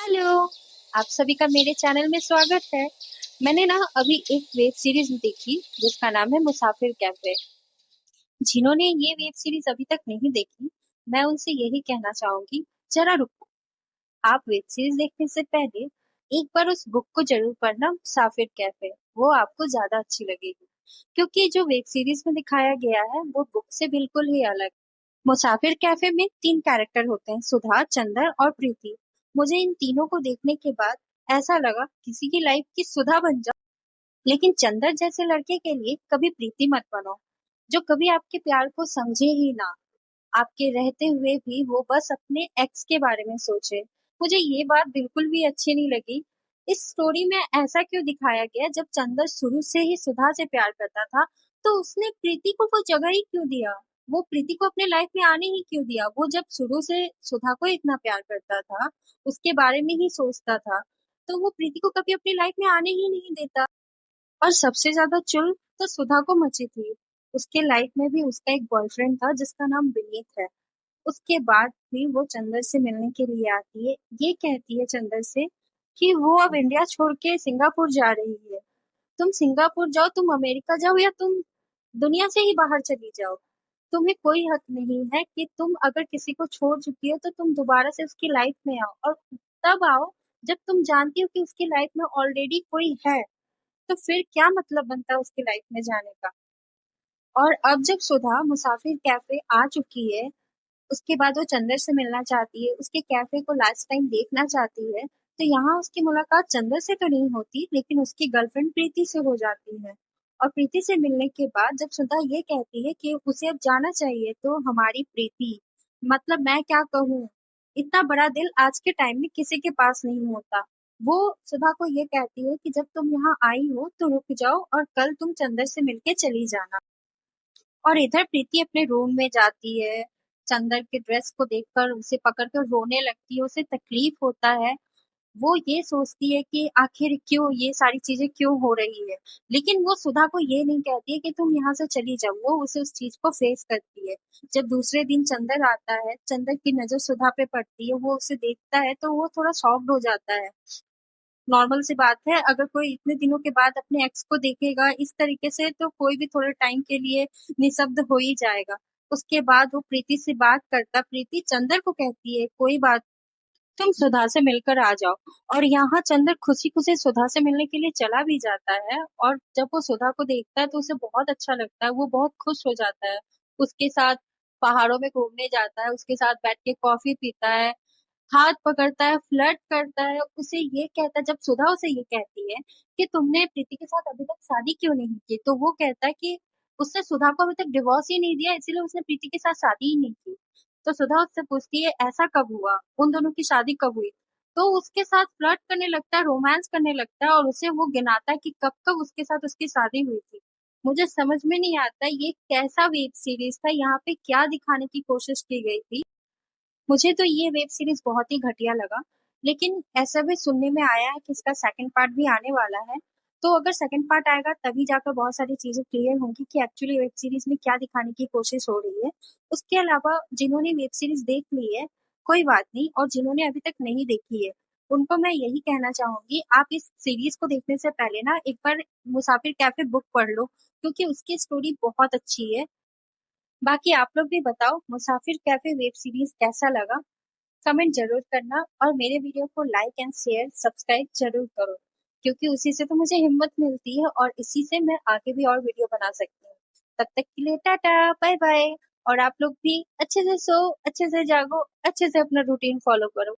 Hello, आप सभी का मेरे चैनल में स्वागत है। मैंने ना अभी एक वेब सीरीज देखी जिसका नाम है मुसाफिर कैफे। जिन्होंने ये वेब सीरीज अभी तक नहीं देखी, मैं उनसे यही कहना चाहूंगी, जरा रुको। आप वेब सीरीज देखने से पहले एक बार उस बुक को जरूर पढ़ना, मुसाफिर कैफे। वो आपको ज्यादा अच्छी लगेगी, क्योंकि जो वेब सीरीज में दिखाया गया है वो बुक से बिल्कुल ही अलग। मुसाफिर कैफे में तीन कैरेक्टर होते हैं, सुधा, चंदर और प्रीति। मुझे इन तीनों को देखने के बाद ऐसा लगा किसी की लाइफ की सुधा बन जाओ, लेकिन चंदर जैसे लड़के के लिए कभी प्रीति मत बनो, जो कभी आपके प्यार को समझे ही ना। आपके रहते हुए भी वो बस अपने एक्स के बारे में सोचे। मुझे ये बात बिल्कुल भी अच्छी नहीं लगी। इस स्टोरी में ऐसा क्यों दिखाया गया, जब चंदर शुरू से ही सुधा से प्यार करता था तो उसने प्रीति को वो जगह ही क्यों दिया? वो प्रीति को अपने लाइफ में आने ही क्यों दिया? वो जब शुरू से सुधा को इतना प्यार करता था, उसके बारे में ही सोचता था, तो वो प्रीति को कभी अपनी लाइफ में आने ही नहीं देता। और सबसे ज्यादा चुल तो सुधा को मची थी। उसके लाइफ में भी उसका एक बॉयफ्रेंड था जिसका नाम विनीत है। उसके बाद भी वो चंदर से मिलने के लिए आती है, ये कहती है चंदर से कि वो अब इंडिया छोड़ के सिंगापुर जा रही है। तुम सिंगापुर जाओ, तुम अमेरिका जाओ, या तुम दुनिया से ही बाहर चली जाओ, तुम्हें कोई हक नहीं है कि तुम अगर किसी को छोड़ चुकी हो तो तुम दोबारा से उसकी लाइफ में आओ, और तब आओ जब तुम जानती हो कि उसकी लाइफ में ऑलरेडी कोई है। तो फिर क्या मतलब बनता है उसकी लाइफ में जाने का? और अब जब सुधा मुसाफिर कैफे आ चुकी है, उसके बाद वो चंदर से मिलना चाहती है, उसके कैफे को लास्ट टाइम देखना चाहती है, तो यहाँ उसकी मुलाकात चंदर से तो नहीं होती, लेकिन उसकी गर्लफ्रेंड प्रीति से हो जाती है। और प्रीति से मिलने के बाद जब सुधा ये कहती है कि उसे अब जाना चाहिए, तो हमारी प्रीति, मतलब मैं क्या कहूँ, इतना बड़ा दिल आज के टाइम में किसी के पास नहीं होता। वो सुधा को ये कहती है कि जब तुम यहाँ आई हो तो रुक जाओ और कल तुम चंदर से मिलके चली जाना। और इधर प्रीति अपने रूम में जाती है, चंदर के ड्रेस को देखकर उसे पकड़कर रोने लगती है, उसे तकलीफ होता है। वो ये सोचती है कि आखिर क्यों ये सारी चीजें क्यों हो रही है, लेकिन वो सुधा को ये नहीं कहती है कि तुम यहाँ से चली जाओ। वो उसे उस चीज को फेस करती है। जब दूसरे दिन चंदर आता है, चंदर की नजर सुधा पे पड़ती है, वो उसे देखता है तो वो थोड़ा शॉक्ड हो जाता है। नॉर्मल सी बात है, अगर कोई इतने दिनों के बाद अपने एक्स को देखेगा इस तरीके से तो कोई भी थोड़े टाइम के लिए निशब्द हो ही जाएगा। उसके बाद वो प्रीति से बात करता, प्रीति चंदर को कहती है कोई बात, तुम सुधा से मिलकर आ जाओ। और यहाँ चंदर खुशी खुशी सुधा से मिलने के लिए चला भी जाता है, और जब वो सुधा को देखता है तो उसे बहुत अच्छा लगता है, वो बहुत खुश हो जाता है। उसके साथ पहाड़ों में घूमने जाता है, उसके साथ बैठ के कॉफी पीता है, हाथ पकड़ता है, फ्लर्ट करता है, उसे ये कहता है, जब सुधा उसे ये कहती है कि तुमने प्रीति के साथ अभी तक शादी क्यों नहीं की, तो वो कहता है कि उसने सुधा को अभी तक डिवोर्स ही नहीं दिया, इसीलिए उसने प्रीति के साथ शादी ही नहीं की। तो सुधा उससे पूछती है ऐसा कब हुआ, उन दोनों की शादी कब हुई? तो उसके साथ फ्लर्ट करने लगता है, रोमांस करने लगता है, और उसे वो गिनाता है कि कब कब उसके साथ उसकी शादी हुई थी। मुझे समझ में नहीं आता ये कैसा वेब सीरीज था, यहाँ पे क्या दिखाने की कोशिश की गई थी। मुझे तो ये वेब सीरीज बहुत ही घटिया लगा। लेकिन ऐसा भी सुनने में आया है कि इसका सेकंड पार्ट भी आने वाला है। तो अगर सेकंड पार्ट आएगा तभी जाकर बहुत सारी चीजें क्लियर होंगी कि एक्चुअली वेब सीरीज में क्या दिखाने की कोशिश हो रही है। उसके अलावा जिन्होंने वेब सीरीज देख ली है, कोई बात नहीं, और जिन्होंने अभी तक नहीं देखी है, उनको मैं यही कहना चाहूंगी, आप इस सीरीज को देखने से पहले ना एक बार मुसाफिर कैफे बुक पढ़ लो, क्योंकि उसकी स्टोरी बहुत अच्छी है। बाकी आप लोग भी बताओ, मुसाफिर कैफे वेब सीरीज कैसा लगा? कमेंट जरूर करना, और मेरे वीडियो को लाइक एंड शेयर सब्सक्राइब जरूर करो, क्योंकि उसी से तो मुझे हिम्मत मिलती है और इसी से मैं आगे भी और वीडियो बना सकती हूँ। तब तक के लिए टाटा, बाय बाय। और आप लोग भी अच्छे से सो, अच्छे से जागो, अच्छे से अपना रूटीन फॉलो करो।